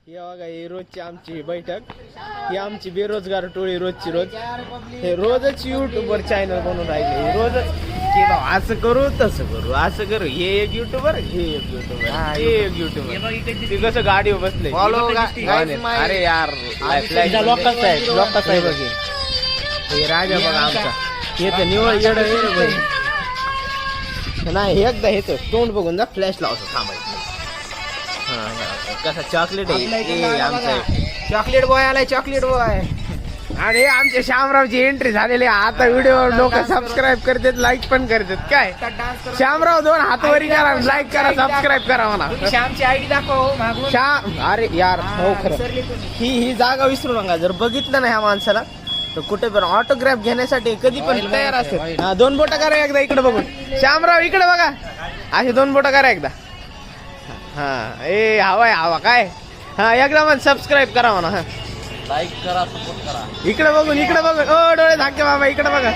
हे बघा ही रोजची आमची बैठक, ही आमची बेरोजगार टोळी रोजची रोज, हे रोजच युट्यूबवर चॅनल बनवून राहिले, रोजच की बा असं करू तसं करू असं करू, हे एक युट्यूबर हे एक युट्यूबर हे एक युट्यूबर, ते कसं गाडीवर बसले. अरे यार लोक हे राजा बघा आमचा, हे तर निवळ येड नाही, एकदा हेच तोंड बघून जा फ्लॅश लावतो थांबायचं. कसा चॉकलेट आहे आमचा, चॉकलेट बॉय आलाय, चॉकलेट बॉय. आणि आमच्या श्यामरावची एंट्री झालेली आहे. आता व्हिडिओ लोक सबस्क्राईब करतात, लाईक पण करतात. काय श्यामराव 2 हातवरी करा, लाईक करा, सबस्क्राईब करा म्हणा. श्यामची आयडी दाखव श्याम. अरे यार हो खरं, ही जागा विसरू नका. जर बघितलं ना ह्या माणसाला तर कुठे पण ऑटोग्राफ घेण्यासाठी कधी पण तयार असेल. 2 बोटं करा एकदा इकडे बघून. श्यामराव इकडे बघा, असे 2 बोटं करा एकदा. हा ए हवाय हवा काय. हा एकदा मग सबस्क्राईब करा म्हणा. लाईक करा, सपोर्ट करा. इकडे बघून, इकडे बघून. ओ डोळे धाके बाबा, इकडे बघा.